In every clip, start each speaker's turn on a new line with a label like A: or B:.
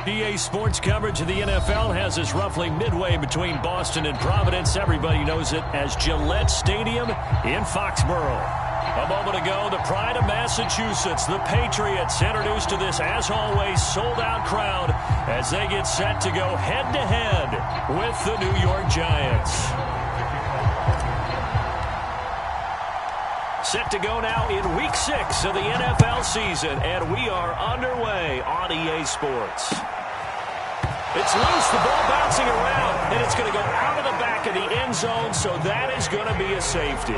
A: EA Sports coverage of the NFL has us roughly midway between Boston and Providence. Everybody knows it as Gillette Stadium in Foxborough. A moment ago, the pride of Massachusetts, the Patriots, introduced to this, as always, sold-out crowd as they get set to go head-to-head with the New York Giants. Set to go now in Week 6 of the NFL season, and we are underway on EA Sports. It's loose, the ball bouncing around, and it's going to go out of the back of the end zone, so that is going to be a safety.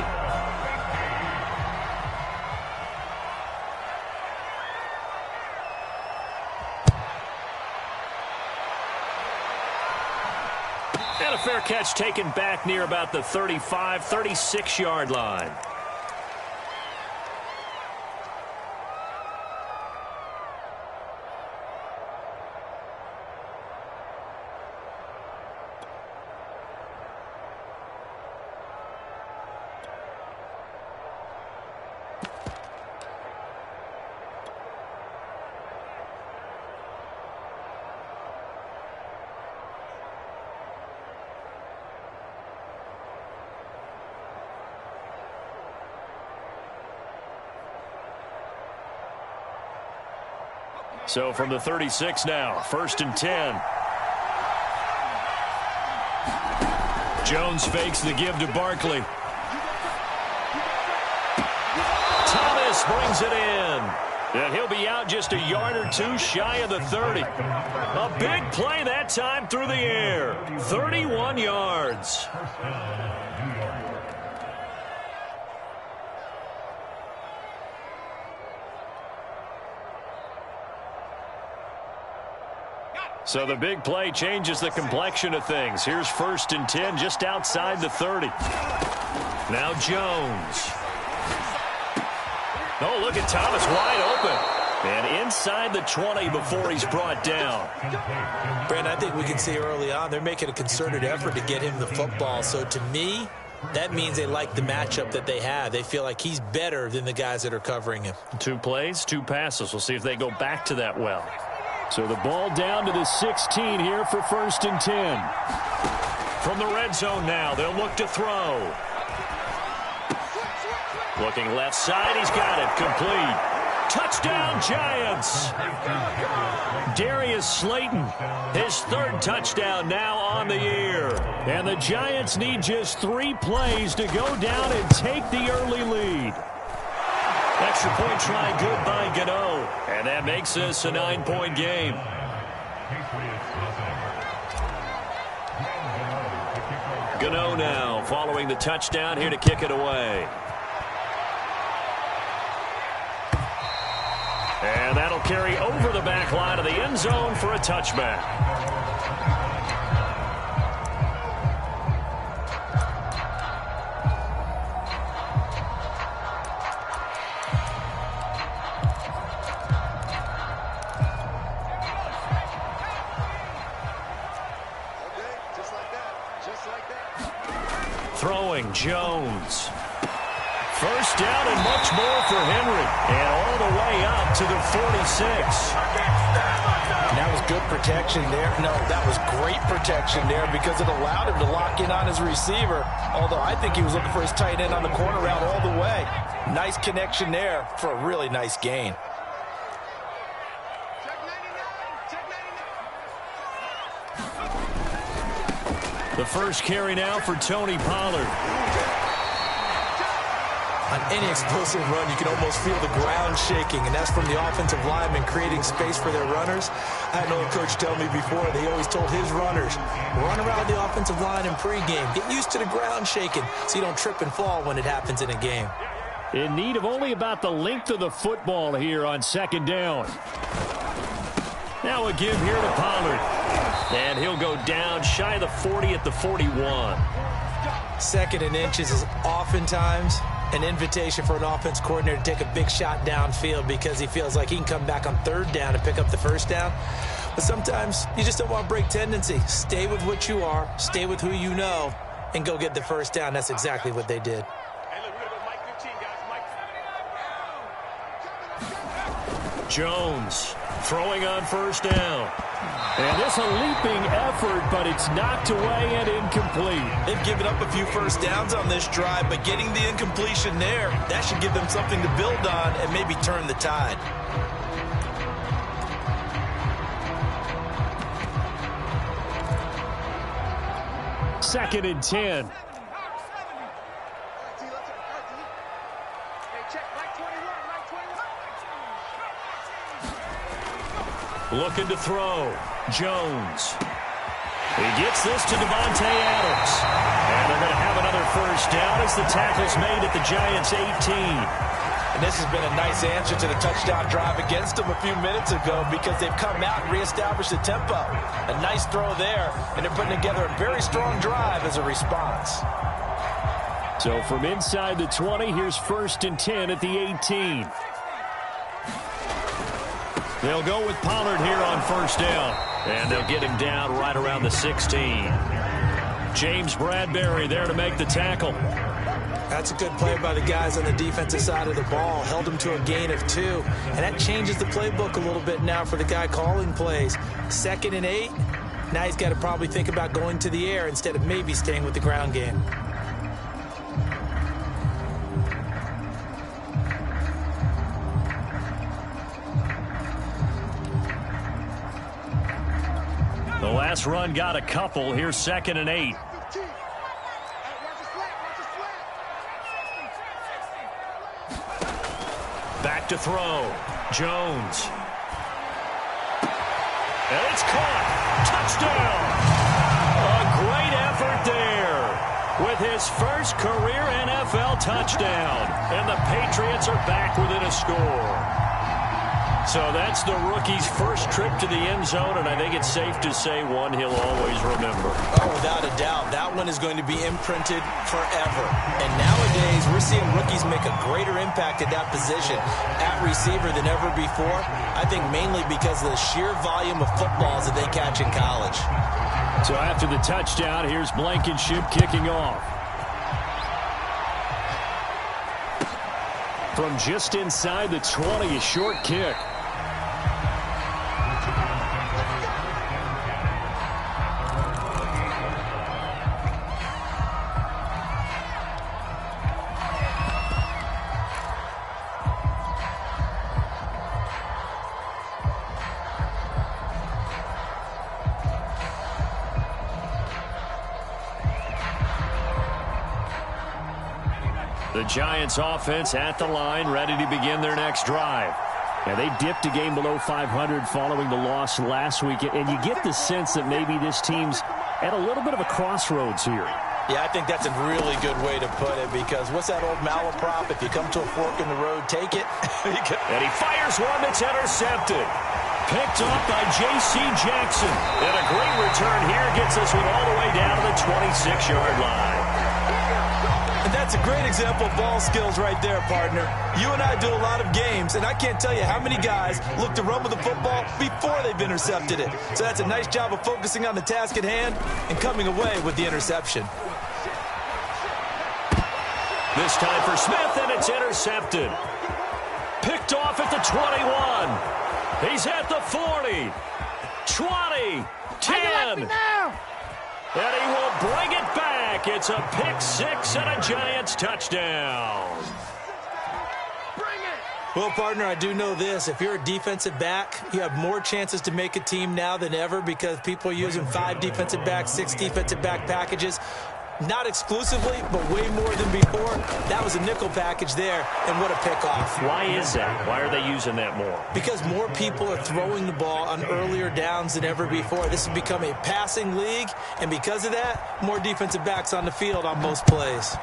A: And a fair catch taken back near about the 35, 36-yard line. So from the 36 now, 1st and 10. Jones fakes the give to Barkley. Thomas brings it in. And he'll be out just a yard or two shy of the 30. A big play that time through the air. 31 yards. So the big play changes the complexion of things. Here's 1st and 10 just outside the 30. Now Jones. Oh, look at Thomas wide open. And inside the 20 before he's brought down.
B: Brent, I think we can see early on they're making a concerted effort to get him the football. So to me, that means they like the matchup that they have. They feel like he's better than the guys that are covering him. 2
A: plays, 2 passes. We'll see if they go back to that well. So the ball down to the 16 here for 1st and 10. From the red zone now, they'll look to throw. Looking left side, he's got it. Complete. Touchdown, Giants. Darius Slayton, his 3rd touchdown now on the year. And the Giants need just 3 plays to go down and take the early lead. Extra point try good by Gano. And that makes this a 9-point game. Gano now following the touchdown here to kick it away. And that'll carry over the back line of the end zone for a touchback. Throwing Jones. 1st down and much more for Henry. And all the way up to the 46.
B: That was good protection there. No, that was great protection there because it allowed him to lock in on his receiver. Although I think he was looking for his tight end on the corner route all the way. Nice connection there for a really nice gain.
A: The first carry now for Tony Pollard.
B: On any explosive run, you can almost feel the ground shaking, and that's from the offensive linemen creating space for their runners. I had an old coach tell me before, they always told his runners, run around the offensive line in pregame. Get used to the ground shaking so you don't trip and fall when it happens in a game.
A: In need of only about the length of the football here on 2nd down. Now a give here to Pollard. And he'll go down shy of the 40 at the 41.
B: 2nd and inches is oftentimes an invitation for an offense coordinator to take a big shot downfield because he feels like he can come back on 3rd down and pick up the 1st down. But sometimes you just don't want to break tendency. Stay with what you are, stay with who you know, and go get the 1st down. That's exactly what they did.
A: Jones throwing on first down. And it's a leaping effort, but it's knocked away and incomplete.
B: They've given up a few first downs on this drive, but getting the incompletion there, that should give them something to build on and maybe turn the tide.
A: Second and 10. Looking to throw. Jones. He gets this to Davante Adams. And they're going to have another first down as the tackle's made at the Giants' 18.
B: And this has been a nice answer to the touchdown drive against them a few minutes ago because they've come out and reestablished the tempo. A nice throw there, and they're putting together a very strong drive as a response.
A: So from inside the 20, here's first and 10 at the 18. They'll go with Pollard here on first down. And they'll get him down right around the 16. James Bradbury there to make the tackle.
B: That's a good play by the guys on the defensive side of the ball. Held him to a gain of 2. And that changes the playbook a little bit now for the guy calling plays. 2nd and 8. Now he's got to probably think about going to the air instead of maybe staying with the ground game.
A: The last run got a couple. Here's 2nd and 8. Back to throw. Jones. And it's caught. Touchdown. A great effort there with his first career NFL touchdown. And the Patriots are back within a score. So that's the rookie's first trip to the end zone, and I think it's safe to say one he'll always remember.
B: Oh, without a doubt. That one is going to be imprinted forever. And nowadays, we're seeing rookies make a greater impact at that position at receiver than ever before. I think mainly because of the sheer volume of footballs that they catch in college.
A: So after the touchdown, here's Blankenship kicking off. From just inside the 20, a short kick. The Giants offense at the line, ready to begin their next drive. And they dipped a game below 500 following the loss last week. And you get the sense that maybe this team's at a little bit of a crossroads here.
B: Yeah, I think that's a really good way to put it because what's that old malaprop? If you come to a fork in the road, take it.
A: And he fires one that's intercepted. Picked off by J.C. Jackson. And a great return here gets us one all the way down to the 26-yard line.
B: And that's a great example of ball skills right there, partner. You and I do a lot of games, and I can't tell you how many guys look to run with the football before they've intercepted it. So that's a nice job of focusing on the task at hand and coming away with the interception.
A: This time for Smith, and it's intercepted. Picked off at the 21. He's at the 40. 20. 10. And he will bring it back. It's a pick-6 and a Giants touchdown.
B: Well, partner, I do know this. If you're a defensive back, you have more chances to make a team now than ever because people are using 5 defensive backs, 6 defensive back packages. Not exclusively, but way more than before. That was a nickel package there, and what a pickoff.
A: Why is that? Why are they using that more?
B: Because more people are throwing the ball on earlier downs than ever before. This has become a passing league, and because of that, more defensive backs on the field on most plays.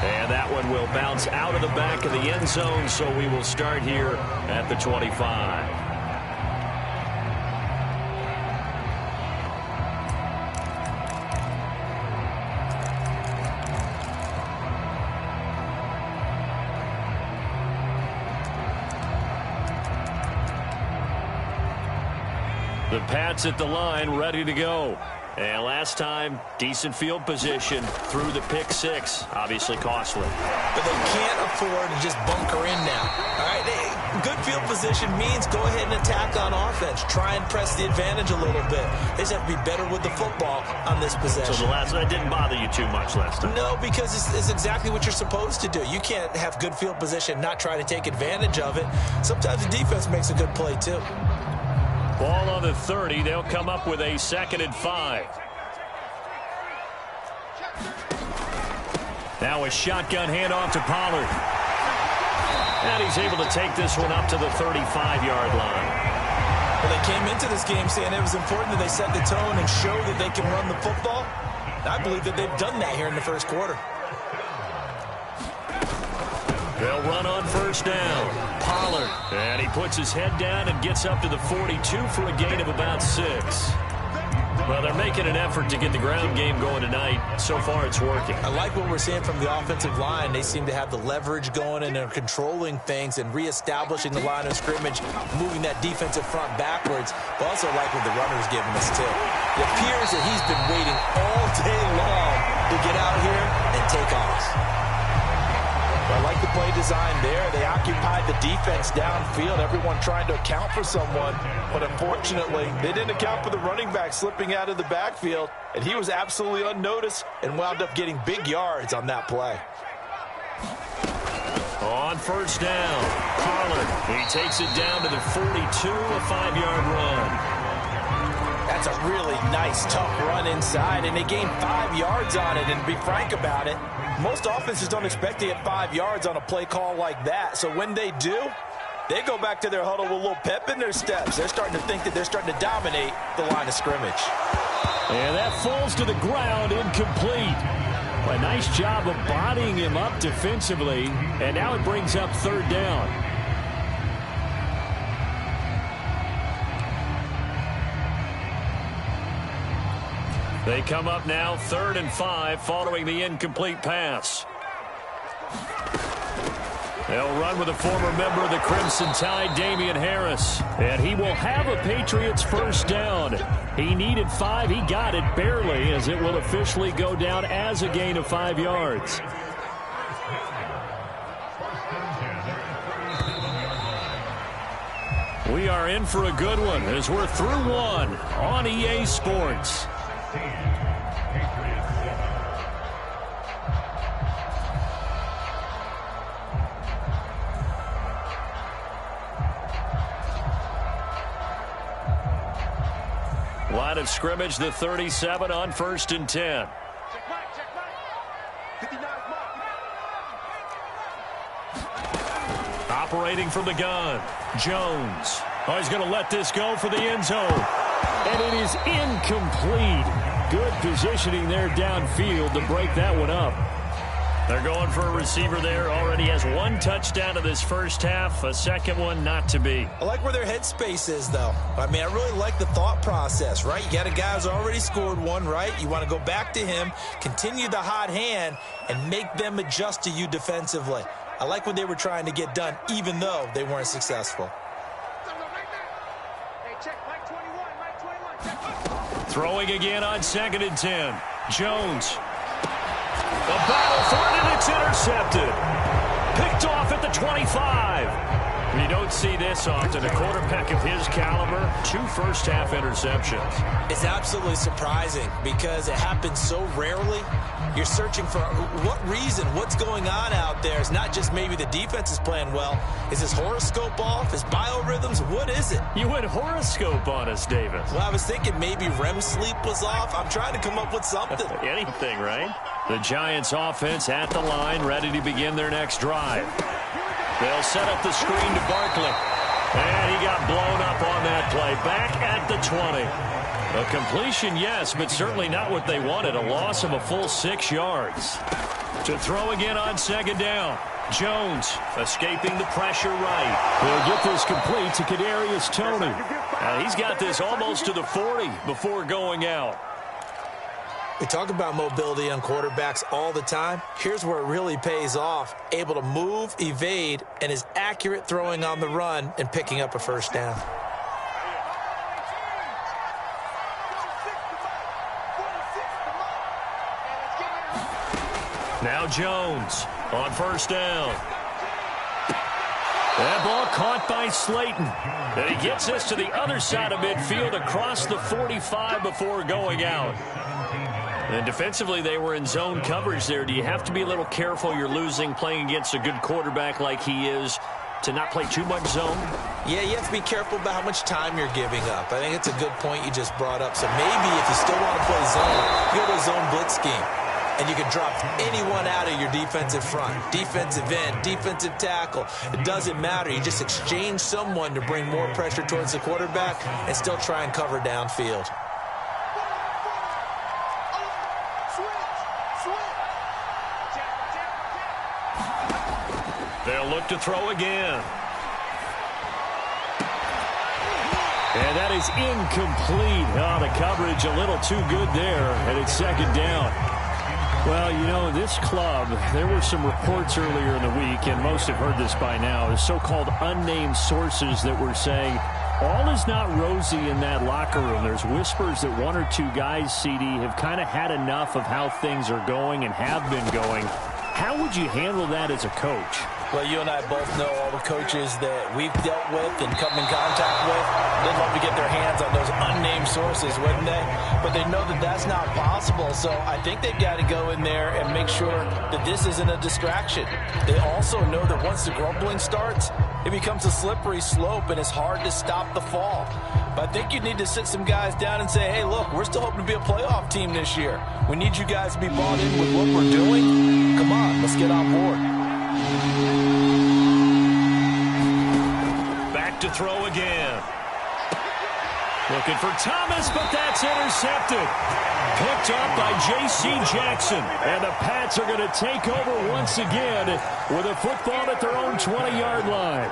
A: And that one will bounce out of the back of the end zone, so we will start here at the 25. The Pats at the line, ready to go. And last time, decent field position through the pick six. Obviously costly.
B: But they can't afford to just bunker in now. All right, good field position means go ahead and attack on offense. Try and press the advantage a little bit. They just have to be better with the football on this possession.
A: So that didn't bother you too much last time?
B: No, because it's exactly what you're supposed to do. You can't have good field position, not try to take advantage of it. Sometimes the defense makes a good play, too.
A: Ball on the 30. They'll come up with a 2nd and 5. Now a shotgun handoff to Pollard. And he's able to take this one up to the 35-yard line.
B: Well, they came into this game saying it was important that they set the tone and show that they can run the football. I believe that they've done that here in the first quarter.
A: They'll run on first down. Pollard. And he puts his head down and gets up to the 42 for a gain of about 6. Well, they're making an effort to get the ground game going tonight. So far, it's working.
B: I like what we're seeing from the offensive line. They seem to have the leverage going, and they're controlling things and reestablishing the line of scrimmage, moving that defensive front backwards. But also like what the runner's giving us, too. It appears that he's been waiting all day long to get out here and take off. I like the play design there. They occupied the defense downfield, everyone trying to account for someone. But unfortunately, they didn't account for the running back slipping out of the backfield, and he was absolutely unnoticed and wound up getting big yards on that play.
A: On first down, Pollard. He takes it down to the 42, a 5-yard run.
B: That's a really nice, tough run inside, and they gained 5 yards on it. And to be frank about it, most offenses don't expect to get 5 yards on a play call like that. So when they do, they go back to their huddle with a little pep in their steps. They're starting to think that they're starting to dominate the line of scrimmage.
A: And that falls to the ground, incomplete. A nice job of bodying him up defensively, and now it brings up 3rd down. They come up now 3rd and 5 following the incomplete pass. They'll run with a former member of the Crimson Tide, Damian Harris. And he will have a Patriots first down. He needed 5. He got it barely, as it will officially go down as a gain of 5 yards. We are in for a good one as we're through one on EA Sports. Line of scrimmage, the 37 on 1st and 10. Operating from the gun, Jones. Oh, he's going to let this go for the end zone. And it is incomplete. Good positioning there downfield to break that one up. They're going for a receiver there. Already has 1 touchdown in this first half. A second one not to be.
B: I like where their headspace is, though. I mean, I really like the thought process, right? You got a guy who's already scored 1, right? You want to go back to him, continue the hot hand, and make them adjust to you defensively. I like what they were trying to get done, even though they weren't successful.
A: Throwing again on 2nd and 10. Jones. A battle for it, and it's intercepted. Picked off at the 25. You don't see this often. A quarterback of his caliber, 2 first-half interceptions.
B: It's absolutely surprising because it happens so rarely. You're searching for what reason, what's going on out there. It's not just maybe the defense is playing well. Is his horoscope off? His biorhythms? What is it?
A: You went horoscope on us, David.
B: Well, I was thinking maybe REM sleep was off. I'm trying to come up with something.
A: Anything, right? The Giants offense at the line, ready to begin their next drive. They'll set up the screen to Barkley. And he got blown up on that play. Back at the 20. A completion, yes, but certainly not what they wanted. A loss of a full 6 yards. To throw again on 2nd down. Jones escaping the pressure right. He'll get this complete to Kadarius Toney. He's got this almost to the 40 before going out.
B: We talk about mobility on quarterbacks all the time. Here's where it really pays off. Able to move, evade, and is accurate throwing on the run and picking up a first down.
A: Now Jones on first down. That ball caught by Slayton. And he gets this to the other side of midfield across the 45 before going out. And defensively, they were in zone coverage there. Do you have to be a little careful? You're losing, playing against a good quarterback like he is, to not play too much zone?
B: Yeah, you have to be careful about how much time you're giving up. I think it's a good point you just brought up. So maybe if you still want to play zone, you go to a zone blitz scheme. And you can drop anyone out of your defensive front. Defensive end, defensive tackle. It doesn't matter. You just exchange someone to bring more pressure towards the quarterback and still try and cover downfield.
A: They'll look to throw again. And that is incomplete. Oh, the coverage a little too good there, and it's second down. Well, you know, this club, there were some reports earlier in the week, and most have heard this by now, the so-called unnamed sources that were saying all is not rosy in that locker room. There's whispers that one or two guys, CD, have kind of had enough of how things are going and have been going. How would you handle that as a coach?
B: Well, you and I both know all the coaches that we've dealt with and come in contact with. They'd love to get their hands on those unnamed sources, wouldn't they? But they know that that's not possible, so I think they've got to go in there and make sure that this isn't a distraction. They also know that once the grumbling starts, it becomes a slippery slope, and it's hard to stop the fall. But I think you need to sit some guys down and say, hey, look, we're still hoping to be a playoff team this year. We need you guys to be bought in with what we're doing. Come on, let's get on board.
A: Back to throw again. Looking for Thomas, but that's intercepted. Picked up by J.C. Jackson. And the Pats are going to take over once again with a football at their own 20-yard line.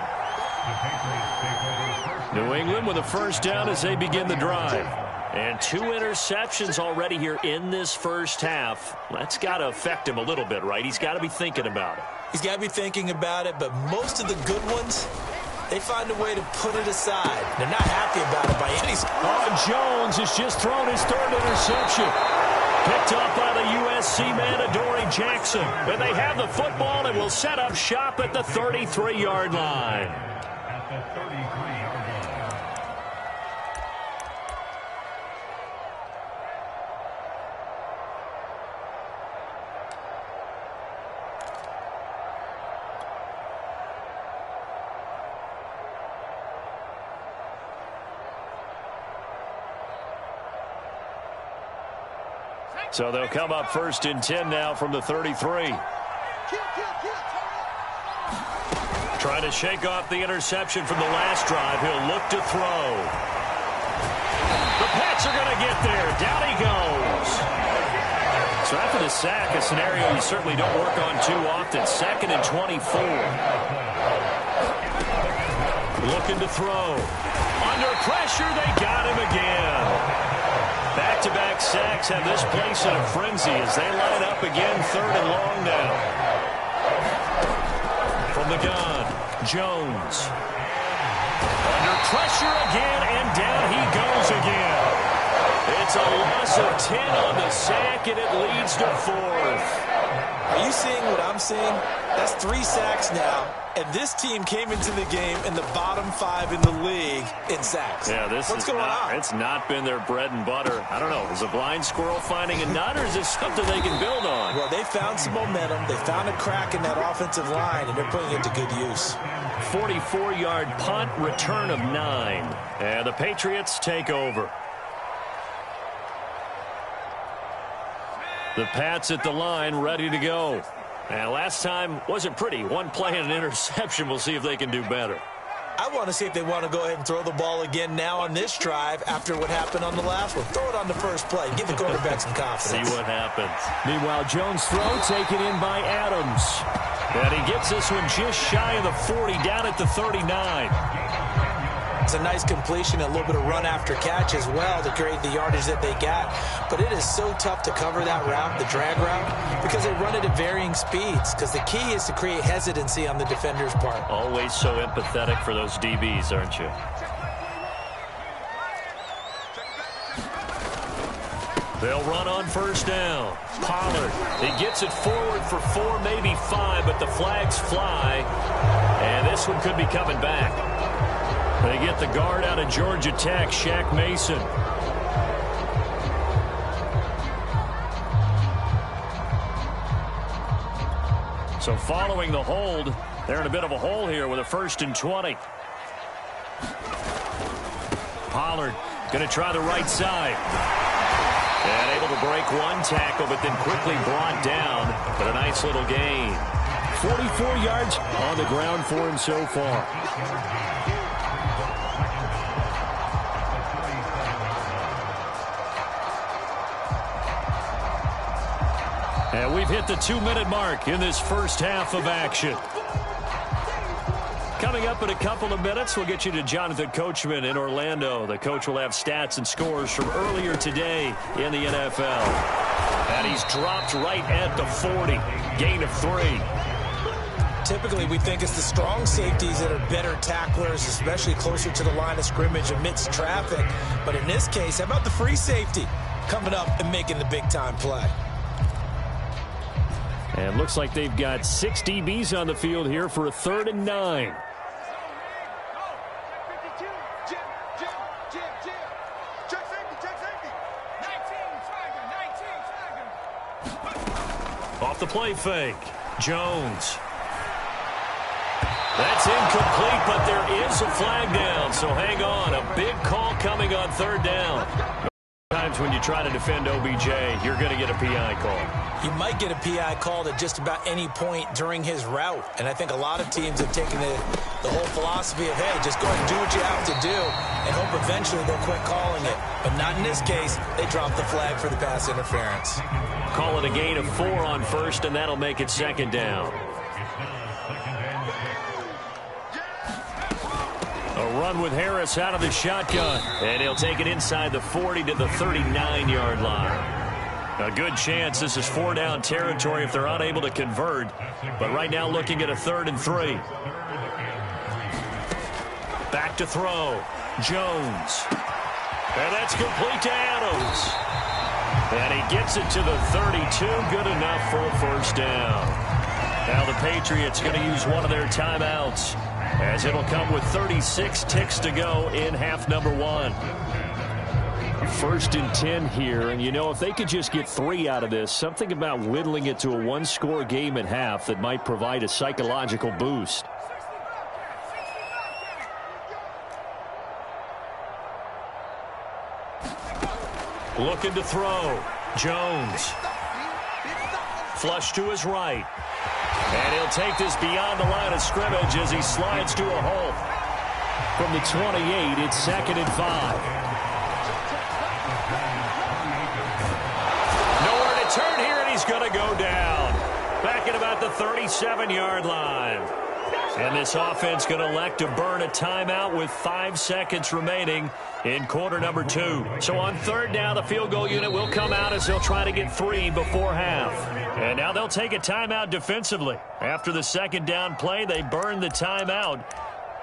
A: New England with a first down as they begin the drive. And 2 interceptions already here in this first half. That's got to affect him a little bit, right? He's got to be thinking about it.
B: He's got to be thinking about it, but most of the good ones, they find a way to put it aside. They're not happy about it by any means.
A: Oh, Jones has just thrown his 3rd interception. Picked up by the USC man, Adoree Jackson. And they have the football and will set up shop at the 33-yard line. So they'll come up 1st and 10 now from the 33. Trying to shake off the interception from the last drive. He'll look to throw. The Pats are going to get there. Down he goes. So after the sack, a scenario you certainly don't work on too often. 2nd and 24. Looking to throw. Under pressure, they got him again. Back-to-back sacks have this place in a frenzy as they line up again 3rd and long now. From the gun, Jones. Under pressure again, and down he goes again. It's a loss of 10 on the sack, and it leads to 4th.
B: Are you seeing what I'm seeing? That's 3 sacks now. And this team came into the game in the bottom 5 in the league in sacks.
A: Yeah, what's going on? It's not been their bread and butter. I don't know. Is a blind squirrel finding a nut, or is this something they can build on?
B: Well, they found some momentum. They found a crack in that offensive line, and they're putting it to good use.
A: 44-yard punt, return of 9. And the Patriots take over. The Pats at the line, ready to go. And last time wasn't pretty. 1 play and an interception. We'll see if they can do better.
B: I want to see if they want to go ahead and throw the ball again now on this drive after what happened on the last one. Throw it on the first play. Give the quarterback some confidence.
A: See what happens. Meanwhile, Jones' throw taken in by Adams. And he gets this one just shy of the 40, down at the 39.
B: It's a nice completion, a little bit of run after catch as well to create the yardage that they got. But it is so tough to cover that route, the drag route, because they run it at varying speeds. Because the key is to create hesitancy on the defender's part.
A: Always so empathetic for those DBs, aren't you? They'll run on first down. Pollard, he gets it forward for 4, maybe 5, but the flags fly. And this one could be coming back. They get the guard out of Georgia Tech, Shaq Mason. So following the hold, they're in a bit of a hole here with a 1st and 20. Pollard going to try the right side. And able to break one tackle, but then quickly brought down. But a nice little gain. 44 yards on the ground for him so far. And we've hit the 2-minute mark in this first half of action. Coming up in a couple of minutes, we'll get you to Jonathan Coachman in Orlando. The coach will have stats and scores from earlier today in the NFL. And he's dropped right at the 40. Gain of 3.
B: Typically, we think it's the strong safeties that are better tacklers, especially closer to the line of scrimmage amidst traffic. But in this case, how about the free safety coming up and making the big-time play?
A: And looks like they've got 6 DBs on the field here for a 3rd and 9. Off the play fake. Jones. That's incomplete, but there is a flag down, so hang on. A big call coming on 3rd down. Sometimes when you try to defend OBJ, you're going to get a PI call.
B: You might get a PI called at just about any point during his route. And I think a lot of teams have taken the whole philosophy of, hey, just go ahead and do what you have to do and hope eventually they'll quit calling it. But not in this case. They dropped the flag for the pass interference.
A: Call it a gain of 4 on 1st, and that'll make it 2nd down. A run with Harris out of the shotgun. And he'll take it inside the 40 to the 39-yard line. A good chance this is 4-down territory if they're unable to convert. But right now looking at a 3rd and 3. Back to throw. Jones. And that's complete to Adams. And he gets it to the 32. Good enough for a 1st down. Now the Patriots going to use one of their timeouts, as it'll come with 36 ticks to go in half number 1. 1st and 10 here, and you know, if they could just get 3 out of this, something about whittling it to a 1-score game at half that might provide a psychological boost. Looking to throw. Jones. Flush to his right. And he'll take this beyond the line of scrimmage as he slides to a halt. From the 28, it's 2nd and 5. Nowhere to turn here, and he's going to go down. Back at about the 37-yard line. And this offense going to elect to burn a timeout with 5 seconds remaining in quarter number 2. So on 3rd down, the field goal unit will come out as they'll try to get 3 before half. And now they'll take a timeout defensively. After the 2nd down play, they burn the timeout,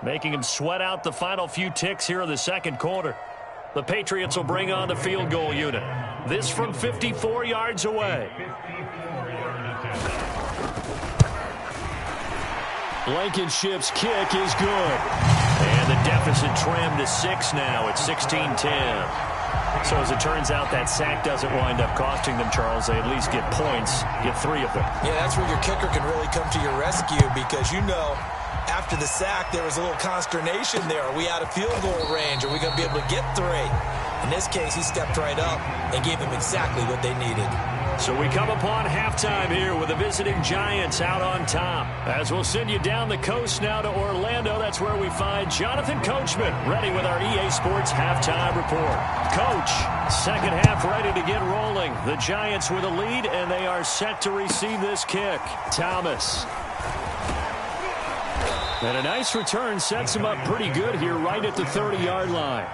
A: making them sweat out the final few ticks here in the 2nd quarter. The Patriots will bring on the field goal unit. This from 54 yards away. Blankenship's kick is good. And the deficit trimmed to 6 now. It's 16-10. So as it turns out, that sack doesn't wind up costing them, Charles. They at least get points, get 3 of them. Yeah, that's where your kicker can really come to your rescue, because you know after the sack there was a little consternation there. Are we out of field goal range? Are we going to be able to get 3? In this case, he stepped right up and gave them exactly what they needed. So we come upon halftime here with the visiting Giants out on top. As we'll send you down the coast now to Orlando, that's where we find Jonathan Coachman ready with our EA Sports halftime report. Coach, 2nd half ready to get rolling. The Giants with a lead, and they are set to receive this kick. Thomas. And a nice return sets him up pretty good here right at the 30-yard line.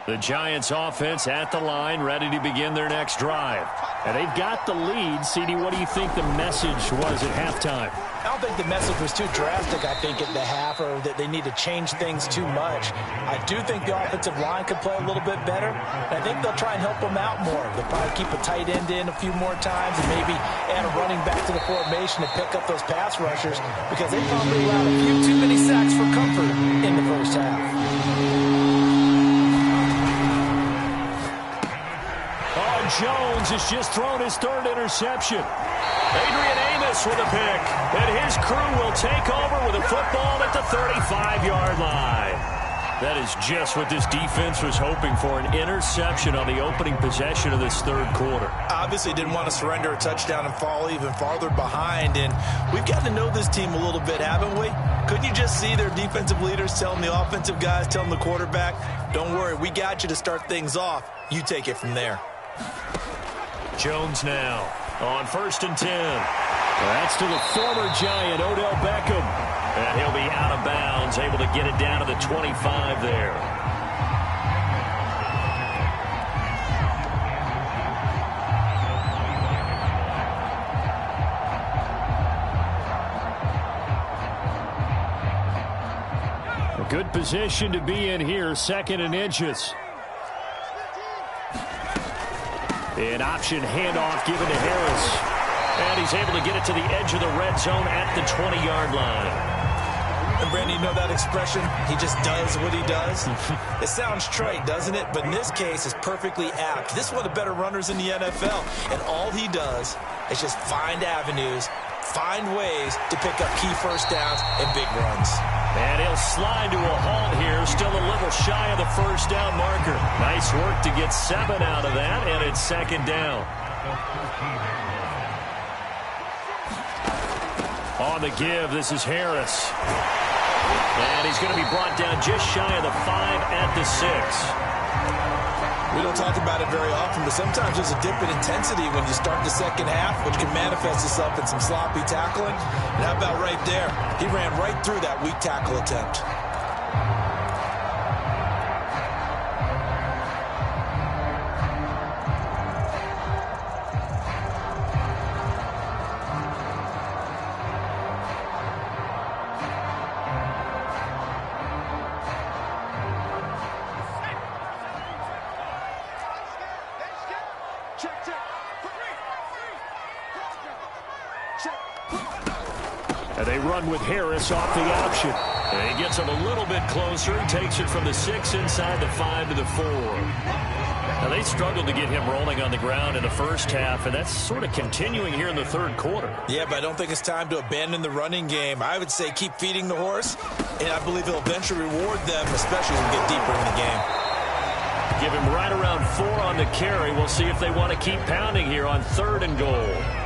A: The Giants offense at the line, ready to begin their next drive. And they've got the lead. CD, what do you think the message was at halftime?
B: I don't think the message was too drastic, I think, at the half, or that they need to change things too much. I do think the offensive line could play a little bit better. And I think they'll try and help them out more. They'll probably keep a tight end in a few more times and maybe add a running back to the formation to pick up those pass rushers, because they probably allowed a few too many sacks for comfort in the first half.
A: Jones has just thrown his third interception. Adrian Amos with a pick. And his crew will take over with a football at the 35-yard line. That is just what this defense was hoping for, an interception on the opening possession of this third quarter.
B: Obviously didn't want to surrender a touchdown and fall even farther behind. And we've got to know this team a little bit, haven't we? Couldn't you just see their defensive leaders telling the offensive guys, telling the quarterback, don't worry, we got you to start things off. You take it from there.
A: Jones now on 1st and 10. That's to the former Giant, Odell Beckham. And he'll be out of bounds, able to get it down to the 25 there. A good position to be in here, 2nd and inches. An option handoff given to Harris. And he's able to get it to the edge of the red zone at the 20-yard line.
B: And, Brandon, you know that expression? He just does what he does? It sounds trite, doesn't it? But in this case, it's perfectly apt. This is one of the better runners in the NFL. And all he does is just find avenues, find ways to pick up key first downs and big runs.
A: And he'll slide to a halt here, still a little shy of the first down marker. Nice work to get 7 out of that, and it's 2nd down. On the give, this is Harris. And he's going to be brought down just shy of the 5 at the 6.
B: We don't talk about it very often, but sometimes there's a dip in intensity when you start the second half, which can manifest itself in some sloppy tackling. And how about right there? He ran right through that weak tackle attempt.
A: And they run with Harris off the option. And he gets him a little bit closer, takes it from the 6 inside the 5 to the 4. Now, they struggled to get him rolling on the ground in the first half, and that's sort of continuing here in the third quarter.
B: Yeah, but I don't think it's time to abandon the running game. I would say keep feeding the horse, and I believe he'll eventually reward them, especially as we get deeper in the game.
A: Give him right around 4 on the carry. We'll see if they want to keep pounding here on 3rd and goal.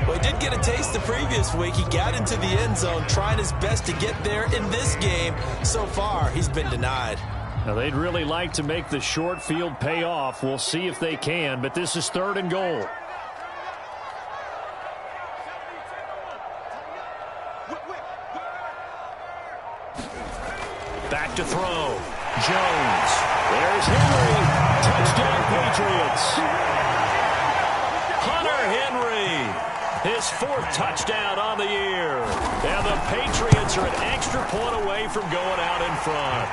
B: Well, he did get a taste the previous week. He got into the end zone, trying his best to get there in this game. So far, he's been denied.
A: Now, they'd really like to make the short field pay off. We'll see if they can, but this is 3rd and goal. Back to throw. Jones. There's Henry. Touchdown, Patriots. Hunter Henry. His 4th touchdown on the year. And the Patriots are an extra point away from going out in front.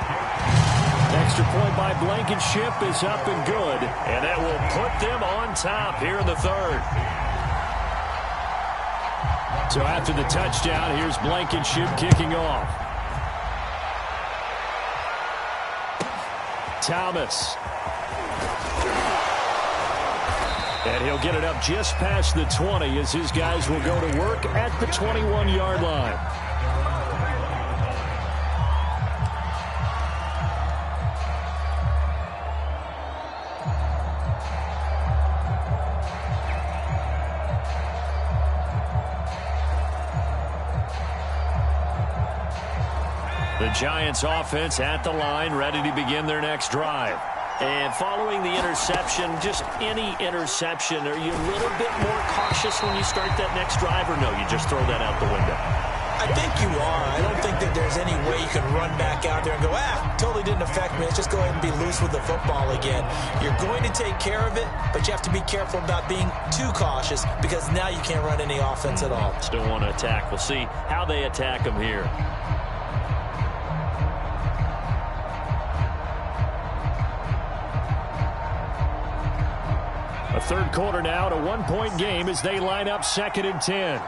A: Extra point by Blankenship is up and good. And that will put them on top here in the 3rd. So after the touchdown, here's Blankenship kicking off. Thomas. And he'll get it up just past the 20 as his guys will go to work at the 21-yard line. The Giants offense at the line, ready to begin their next drive. And following the interception, just any interception, are you a little bit more cautious when you start that next drive, or no, you just throw that out the window?
B: I think you are. I don't think that there's any way you can run back out there and go, totally didn't affect me. Let's just go ahead and be loose with the football again. You're going to take care of it, but you have to be careful about being too cautious because now you can't run any offense at all.
A: Still want to attack. We'll see how they attack him here. A third quarter now at a one-point game as they line up 2nd and 10.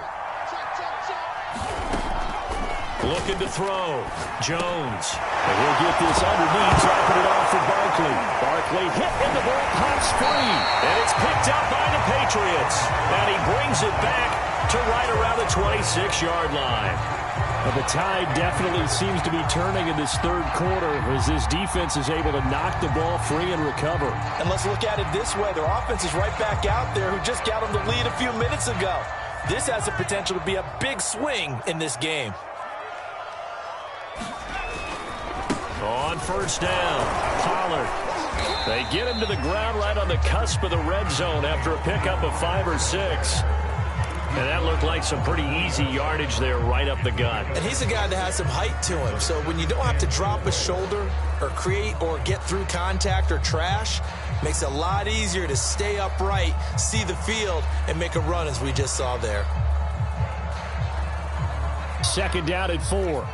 A: Looking to throw. Jones. And he'll get this underneath, dropping it off for Barkley. Barkley hit and the ball pops free. And it's picked up by the Patriots. And he brings it back to right around the 26-yard line. Well, the tide definitely seems to be turning in this third quarter as this defense is able to knock the ball free and recover.
B: And let's look at it this way. Their offense is right back out there who just got them the lead a few minutes ago. This has the potential to be a big swing in this game.
A: On first down, Pollard. They get him to the ground right on the cusp of the red zone after a pickup of 5 or 6. And that looked like some pretty easy yardage there right up the gut.
B: And he's a guy that has some height to him. So when you don't have to drop a shoulder or create or get through contact or trash, makes it a lot easier to stay upright, see the field, and make a run as we just saw there.
A: 2nd down at 4.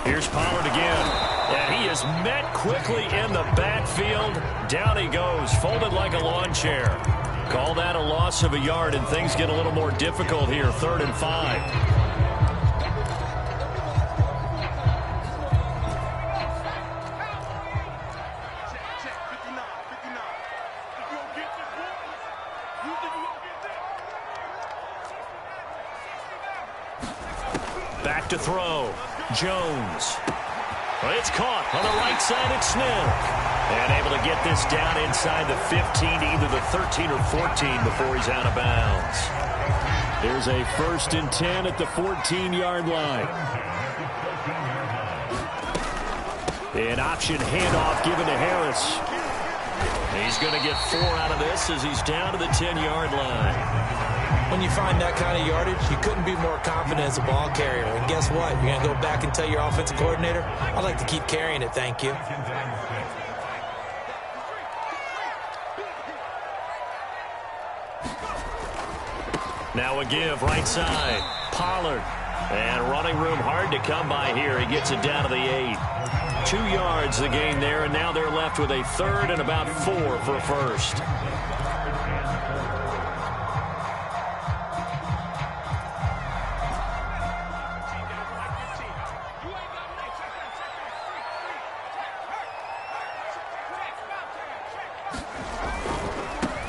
A: Here's Pollard again. And he is met quickly in the backfield. Down he goes, folded like a lawn chair. Call that a loss of a yard, and things get a little more difficult here. 3rd and 5. Back to throw. Jones. Well, it's caught on the right side at Smith. And able to get this down inside the 15, either the 13 or 14 before he's out of bounds. There's a 1st and 10 at the 14-yard line. An option handoff given to Harris. He's going to get 4 out of this as he's down to the 10-yard line.
B: When you find that kind of yardage, you couldn't be more confident as a ball carrier. And guess what? You're going to go back and tell your offensive coordinator, I'd like to keep carrying it, thank you.
A: Now a give, right side. Pollard. And running room hard to come by here. He gets it down to the 8. 2 yards the gain there, and now they're left with a 3rd and about 4 for a first.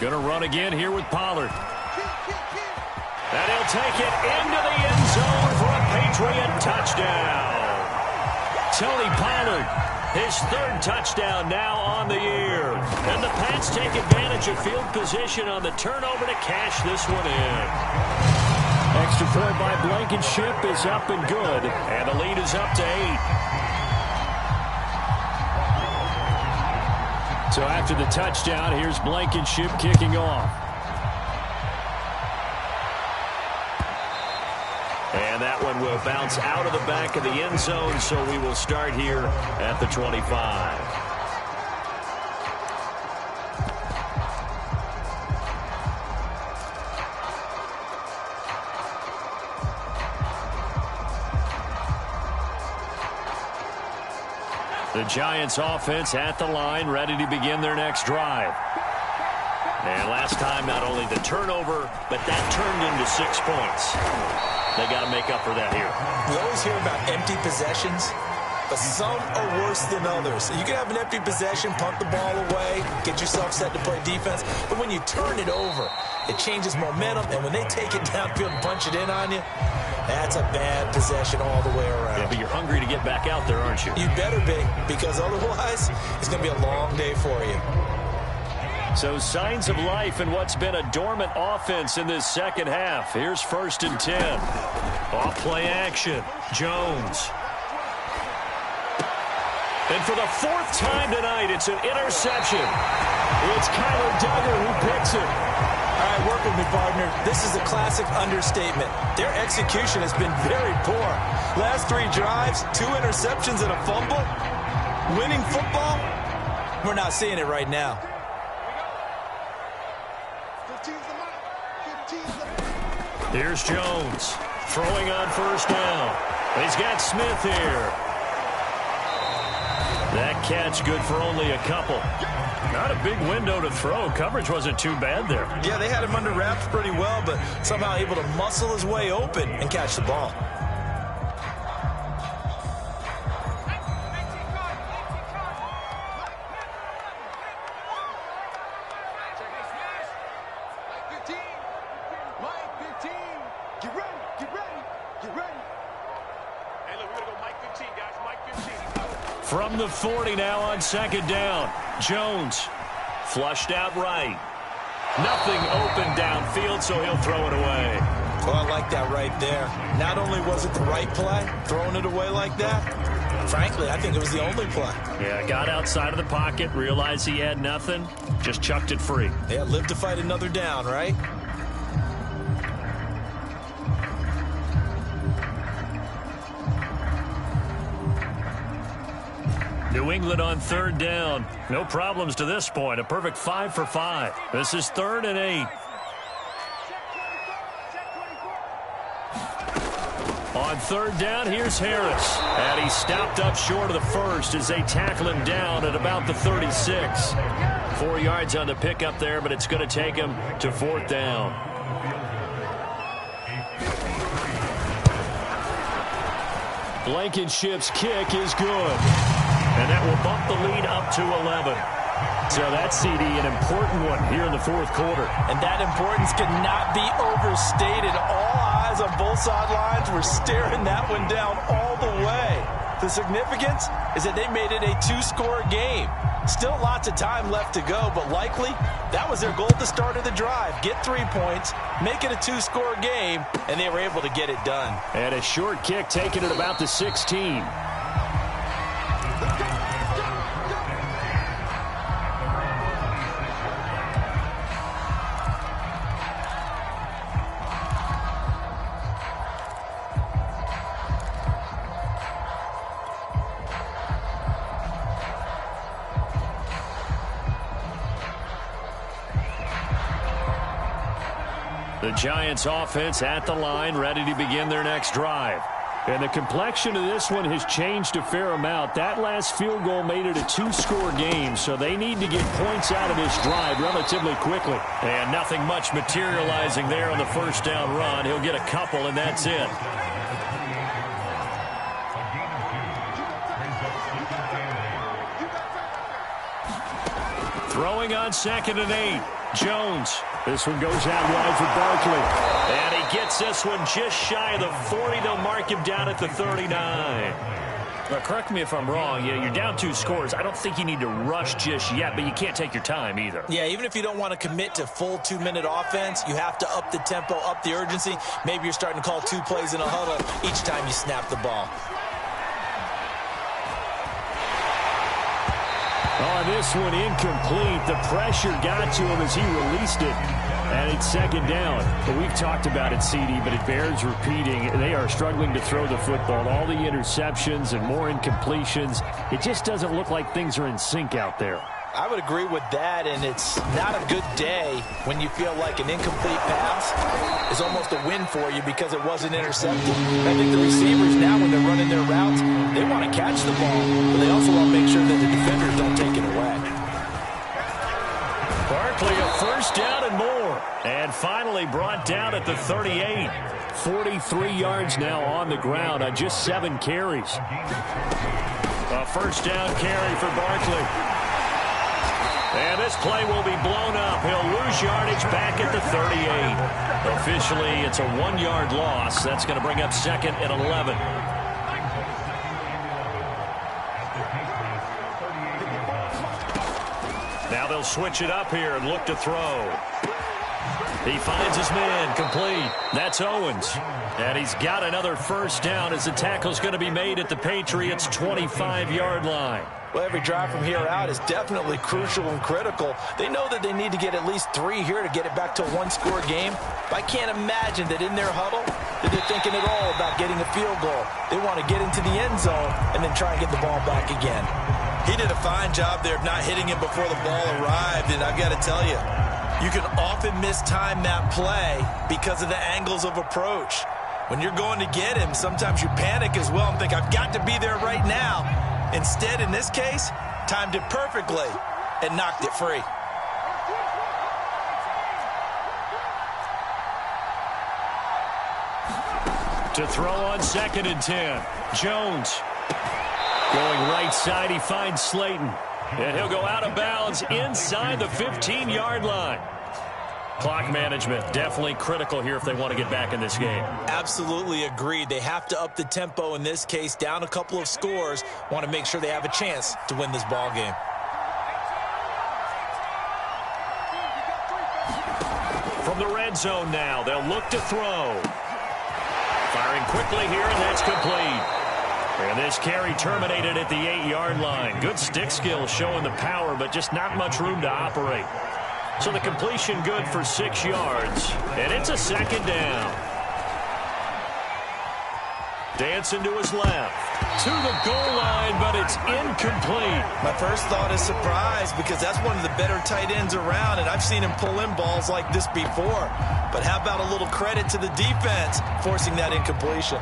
A: Going to run again here with Pollard. And he'll take it into the end zone for a Patriot touchdown. Tony Pollard, his 3rd touchdown now on the year. And the Pats take advantage of field position on the turnover to cash this one in. Extra point by Blankenship is up and good. And the lead is up to 8. So after the touchdown, here's Blankenship kicking off. And that one will bounce out of the back of the end zone, so we will start here at the 25. The Giants offense at the line, ready to begin their next drive. And last time, not only the turnover, but that turned into 6 points. They got to make up for that here.
B: We always hear about empty possessions, but some are worse than others. You can have an empty possession, punt the ball away, get yourself set to play defense, but when you turn it over, it changes momentum, and when they take it downfield and punch it in on you, that's a bad possession all the way around.
A: Yeah, but you're hungry to get back out there, aren't you?
B: You better be, because otherwise, it's going to be a long day for you.
A: So signs of life in what's been a dormant offense in this second half. Here's 1st and 10. Off play action. Jones. And for the 4th time tonight, it's an interception. It's Kyler Duggar who picks it.
B: All right, work with me, partner. This is a classic understatement. Their execution has been very poor. Last 3 drives, 2 interceptions and a fumble. Winning football, we're not seeing it right now.
A: Here's Jones throwing on first down. He's got Smith here. That catch good for only a couple. Not a big window to throw. Coverage wasn't too bad there.
B: Yeah, they had him under wraps pretty well, but somehow able to muscle his way open and catch the ball.
A: From the 40 now on second down. Jones flushed out right. Nothing open downfield, so he'll throw it away.
B: Well, I like that right there. Not only was it the right play, throwing it away like that, frankly, I think it was the only play.
A: Yeah, got outside of the pocket, realized he had nothing, just chucked it free.
B: Yeah, live to fight another down, right?
A: New England on third down. No problems to this point. A perfect 5 for 5. This is 3rd and 8. On third down, here's Harris. And he stopped up short of the first as they tackle him down at about the 36. 4 yards on the pickup there, but it's going to take him to 4th down. Blankenship's kick is good. And that will bump the lead up to 11. So that CD, an important one here in the 4th quarter.
B: And that importance cannot be overstated. All eyes on both sidelines were staring that one down all the way. The significance is that they made it a 2-score game. Still lots of time left to go, but likely that was their goal at the start of the drive. Get 3 points, make it a 2-score game, and they were able to get it done.
A: And a short kick taken at about the 16. The Giants offense at the line, ready to begin their next drive. And the complexion of this one has changed a fair amount. That last field goal made it a 2-score game, so they need to get points out of this drive relatively quickly. And nothing much materializing there on the first down run. He'll get a couple, and that's it. Throwing on 2nd and 8. Jones. This one goes out wide for Barkley. And he gets this one just shy of the 40. They'll mark him down at the 39. Now, correct me if I'm wrong. You're down 2 scores. I don't think you need to rush just yet, but you can't take your time either.
B: Yeah, even if you don't want to commit to full 2-minute offense, you have to up the tempo, up the urgency. Maybe you're starting to call 2 plays in a huddle each time you snap the ball.
A: Oh, this one incomplete. The pressure got to him as he released it. And it's 2nd down. But we've talked about it, CD, but it bears repeating. They are struggling to throw the football. All the interceptions and more incompletions. It just doesn't look like things are in sync out there.
B: I would agree with that, and it's not a good day when you feel like an incomplete pass is almost a win for you because it wasn't intercepted. I think the receivers now, when they're running their routes, they want to catch the ball, but they also want to make sure that the defenders don't take it away.
A: Barkley, a first down and more. And finally brought down at the 38. 43 yards now on the ground on just 7 carries. A first down carry for Barkley. And this play will be blown up. He'll lose yardage back at the 38. Officially, it's a 1-yard loss. That's going to bring up 2nd and 11. Now they'll switch it up here and look to throw. He finds his man, complete. That's Owens. And he's got another first down as the tackle's going to be made at the Patriots' 25-yard line.
B: Well, every drive from here out is definitely crucial and critical. They know that they need to get at least 3 here to get it back to a one-score game. But I can't imagine that in their huddle that they're thinking at all about getting a field goal. They want to get into the end zone and then try and get the ball back again.
C: He did a fine job there of not hitting him before the ball arrived, and I've got to tell you, you can often mistime that play because of the angles of approach. When you're going to get him, sometimes you panic as well and think, I've got to be there right now. Instead, in this case, timed it perfectly and knocked it free.
A: To throw on 2nd and 10. Jones. Going right side, he finds Slayton. And he'll go out of bounds inside the 15-yard line. Clock management definitely critical here if they want to get back in this game.
B: Absolutely agreed. They have to up the tempo in this case, down a couple of scores. Want to make sure they have a chance to win this ball game.
A: From the red zone now, they'll look to throw. Firing quickly here, and that's complete. And this carry terminated at the 8-yard line. Good stick skill showing the power, but just not much room to operate. So the completion good for 6 yards. And it's a 2nd down. Dancing to his left. To the goal line, but it's incomplete.
C: My first thought is surprise because that's one of the better tight ends around, and I've seen him pull in balls like this before. But how about a little credit to the defense forcing that incompletion?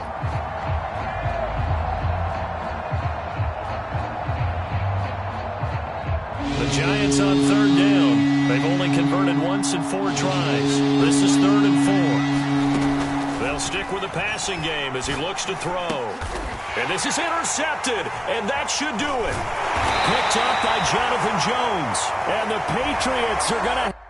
A: The Giants on 3rd down. They've only converted once in 4 tries. This is 3rd and 4. They'll stick with the passing game as he looks to throw. And this is intercepted, and that should do it. Picked up by Jonathan Jones. And the Patriots are going to...